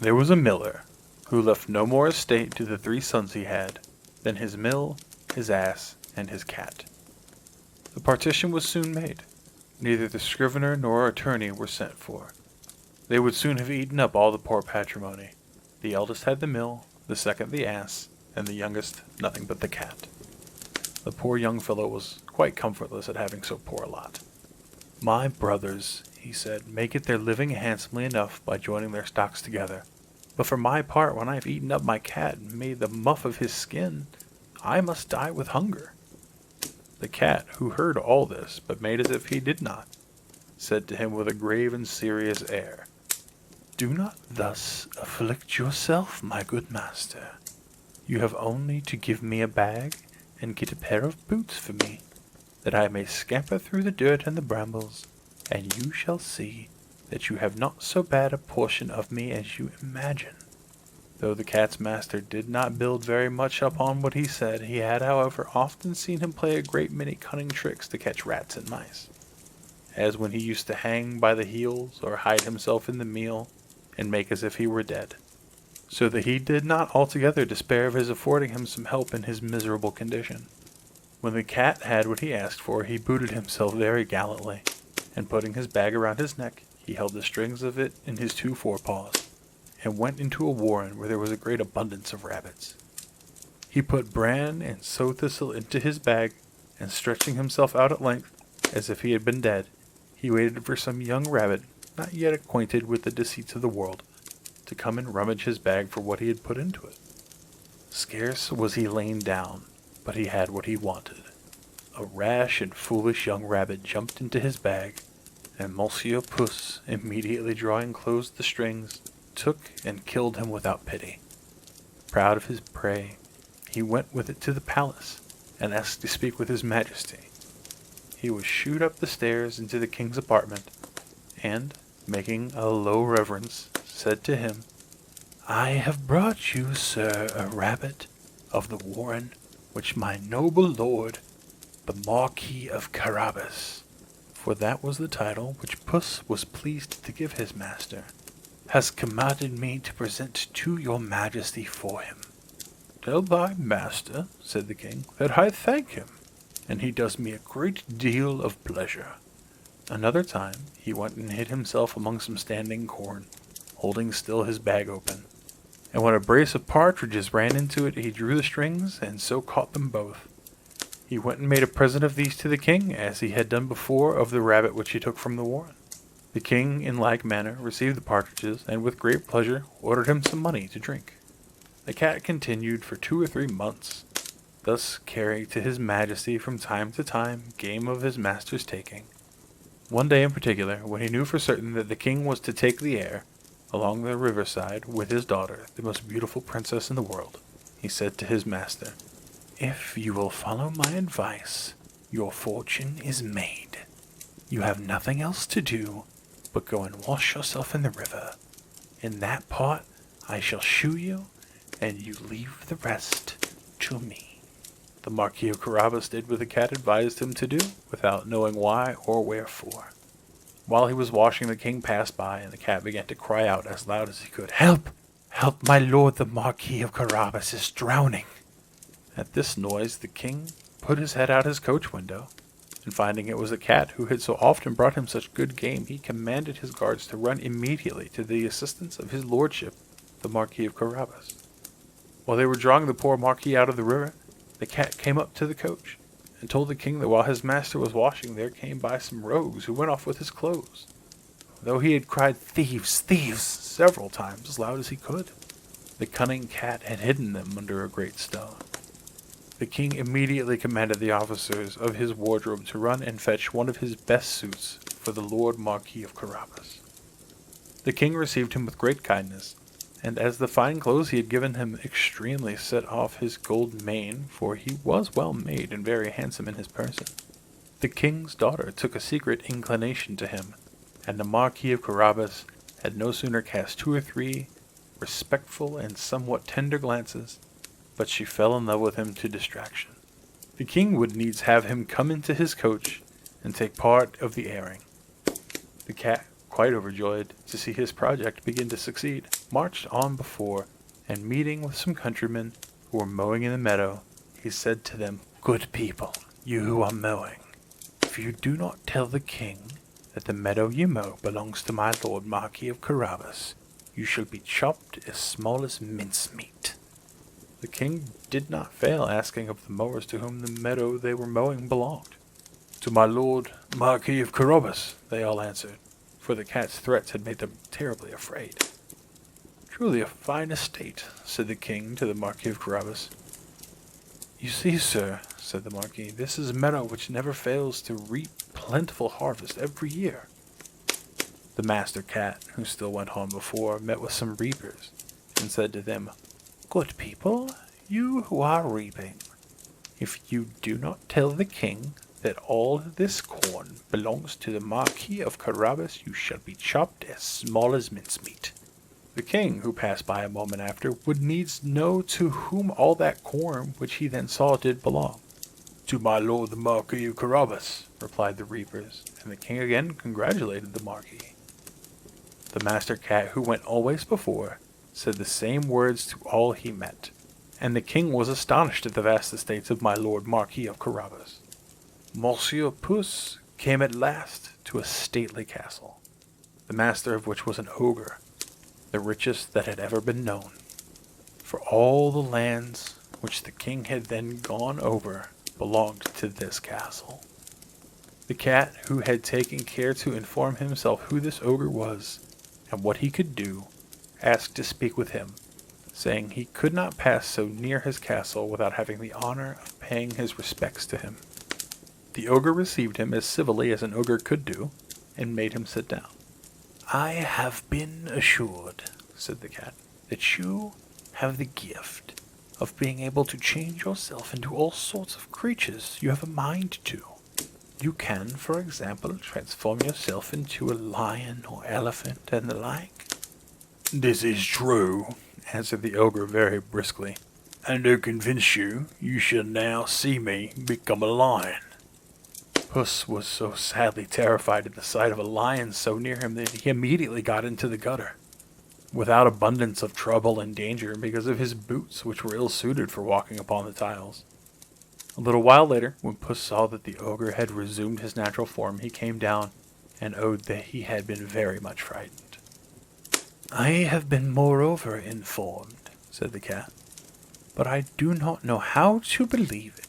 There was a miller, who left no more estate to the 3 sons he had, than his mill, his ass, and his cat. The partition was soon made. Neither the scrivener nor attorney were sent for. They would soon have eaten up all the poor patrimony. The eldest had the mill, the second the ass, and the youngest nothing but the cat. The poor young fellow was quite comfortless at having so poor a lot. "My brothers," he said, "may get their living handsomely enough by joining their stocks together. But for my part, when I have eaten up my cat and made the muff of his skin, I must die with hunger." The cat, who heard all this, but made as if he did not, said to him with a grave and serious air, "Do not thus afflict yourself, my good master. You have only to give me a bag and get a pair of boots for me, that I may scamper through the dirt and the brambles, and you shall see that you have not so bad a portion of me as you imagine." Though the cat's master did not build very much upon what he said, he had, however, often seen him play a great many cunning tricks to catch rats and mice, as when he used to hang by the heels, or hide himself in the meal, and make as if he were dead, so that he did not altogether despair of his affording him some help in his miserable condition. When the cat had what he asked for, he booted himself very gallantly, and putting his bag around his neck, he held the strings of it in his 2 forepaws, and went into a warren where there was a great abundance of rabbits. He put bran and sow thistle into his bag, and stretching himself out at length, as if he had been dead, he waited for some young rabbit, not yet acquainted with the deceits of the world, to come and rummage his bag for what he had put into it. Scarce was he lain down, but he had what he wanted. A rash and foolish young rabbit jumped into his bag, and Monsieur Puss, immediately drawing close the strings, took and killed him without pity. Proud of his prey, he went with it to the palace, and asked to speak with his majesty. He was shooed up the stairs into the king's apartment, and, making a low reverence, said to him, "I have brought you, sir, a rabbit of the warren which my noble lord, the Marquis of Carabas," for that was the title which Puss was pleased to give his master, "has commanded me to present to your majesty for him." "Tell thy master," said the king, "that I thank him, and he does me a great deal of pleasure." Another time he went and hid himself among some standing corn, holding still his bag open, and when a brace of partridges ran into it, he drew the strings, and so caught them both. He went and made a present of these to the king, as he had done before of the rabbit which he took from the warren. The king, in like manner, received the partridges, and with great pleasure ordered him some money to drink. The cat continued for 2 or 3 months, thus carrying to his majesty from time to time game of his master's taking. One day in particular, when he knew for certain that the king was to take the air, along the riverside, with his daughter, the most beautiful princess in the world, he said to his master, "If you will follow my advice, your fortune is made. You have nothing else to do but go and wash yourself in the river. In that part I shall shoe you, and you leave the rest to me." The Marquis of Carabas did what the cat advised him to do, without knowing why or wherefore. While he was washing, the king passed by, and the cat began to cry out as loud as he could, "Help! Help! My lord the Marquis of Carabas is drowning!" At this noise the king put his head out his coach window, and finding it was the cat who had so often brought him such good game, he commanded his guards to run immediately to the assistance of his lordship, the Marquis of Carabas. While they were drawing the poor Marquis out of the river, the cat came up to the coach, and told the king that while his master was washing, there came by some rogues who went off with his clothes. Though he had cried "Thieves! Thieves!" several times as loud as he could, the cunning cat had hidden them under a great stone. The king immediately commanded the officers of his wardrobe to run and fetch one of his best suits for the Lord Marquis of Carabas. The king received him with great kindness, and as the fine clothes he had given him extremely set off his gold mane, for he was well made and very handsome in his person, the king's daughter took a secret inclination to him, and the Marquis of Carabas had no sooner cast 2 or 3 respectful and somewhat tender glances, but she fell in love with him to distraction. The king would needs have him come into his coach and take part of the airing. The cat, quite overjoyed to see his project begin to succeed, marched on before, and meeting with some countrymen who were mowing in the meadow, he said to them, "Good people, you who are mowing, if you do not tell the king that the meadow you mow belongs to my lord Marquis of Carabas, you shall be chopped as small as mincemeat." The king did not fail asking of the mowers to whom the meadow they were mowing belonged. "To my lord Marquis of Carabas," they all answered, for the cat's threats had made them terribly afraid. "Truly a fine estate," said the king to the Marquis of Carabas. "You see, sir," said the Marquis, "this is a meadow which never fails to reap plentiful harvest every year." The master cat, who still went on before, met with some reapers, and said to them, "Good people, you who are reaping, if you do not tell the king that all this corn belongs to the Marquis of Carabas, you shall be chopped as small as mincemeat." The king, who passed by a moment after, would needs know to whom all that corn which he then saw did belong. "To my lord the Marquis of Carabas," replied the reapers, and the king again congratulated the Marquis. The master cat, who went always before, said the same words to all he met, and the king was astonished at the vast estates of my lord Marquis of Carabas. Monsieur Puss came at last to a stately castle, the master of which was an ogre, the richest that had ever been known. For all the lands which the king had then gone over belonged to this castle. The cat, who had taken care to inform himself who this ogre was, and what he could do, asked to speak with him, saying he could not pass so near his castle without having the honor of paying his respects to him. The ogre received him as civilly as an ogre could do, and made him sit down. "I have been assured," said the cat, "that you have the gift of being able to change yourself into all sorts of creatures you have a mind to. You can, for example, transform yourself into a lion or elephant and the like." "This is true," answered the ogre very briskly, "and to convince you, you shall now see me become a lion." Puss was so sadly terrified at the sight of a lion so near him that he immediately got into the gutter, without abundance of trouble and danger because of his boots, which were ill-suited for walking upon the tiles. A little while later, when Puss saw that the ogre had resumed his natural form, he came down and owned that he had been very much frightened. "I have been moreover informed," said the cat, "but I do not know how to believe it,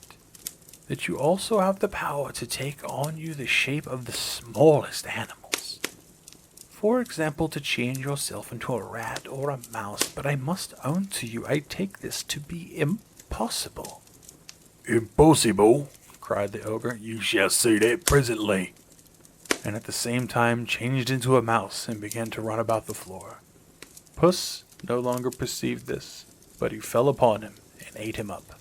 that you also have the power to take on you the shape of the smallest animals. For example, to change yourself into a rat or a mouse, but I must own to you I take this to be impossible." "Impossible?" cried the ogre. "You shall see that presently," and at the same time changed into a mouse and began to run about the floor. Puss no longer perceived this, but he fell upon him and ate him up.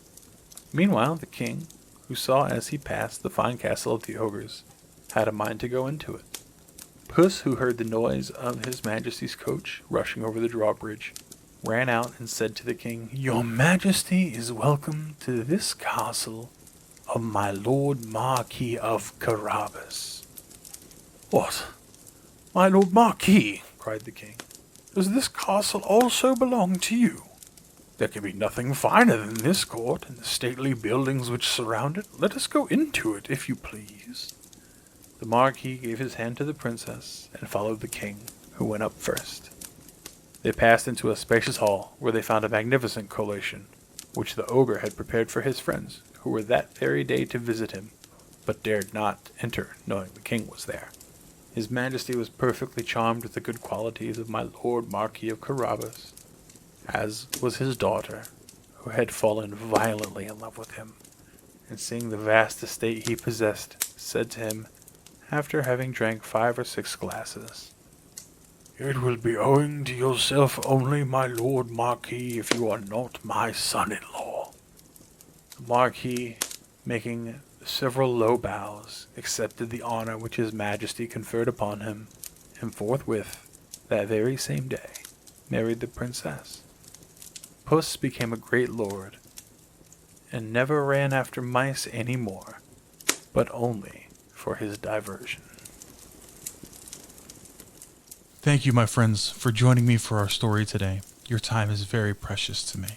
Meanwhile, the king, who saw as he passed the fine castle of the ogres, had a mind to go into it. Puss, who heard the noise of his majesty's coach rushing over the drawbridge, ran out and said to the king, "Your majesty is welcome to this castle of my lord Marquis of Carabas." "What? My lord Marquis?" cried the king. "Does this castle also belong to you? There can be nothing finer than this court and the stately buildings which surround it. Let us go into it, if you please." The Marquis gave his hand to the princess and followed the king, who went up first. They passed into a spacious hall, where they found a magnificent collation, which the ogre had prepared for his friends, who were that very day to visit him, but dared not enter, knowing the king was there. His majesty was perfectly charmed with the good qualities of my lord Marquis of Carabas, as was his daughter, who had fallen violently in love with him, and seeing the vast estate he possessed, said to him, after having drank 5 or 6 glasses, "It will be owing to yourself only, my lord Marquis, if you are not my son-in-law." The Marquis, making several low bows, accepted the honor which his majesty conferred upon him, and forthwith, that very same day, married the princess. Puss became a great lord, and never ran after mice any more, but only for his diversion. Thank you, my friends, for joining me for our story today. Your time is very precious to me.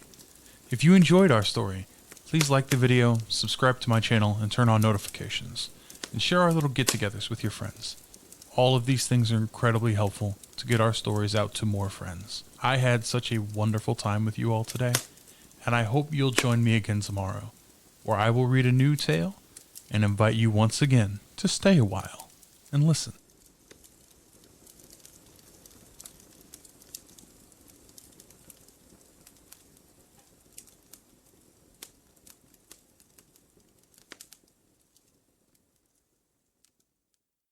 If you enjoyed our story, please like the video, subscribe to my channel, and turn on notifications. And share our little get-togethers with your friends. All of these things are incredibly helpful to get our stories out to more friends. I had such a wonderful time with you all today, and I hope you'll join me again tomorrow, where I will read a new tale and invite you once again to stay a while and listen.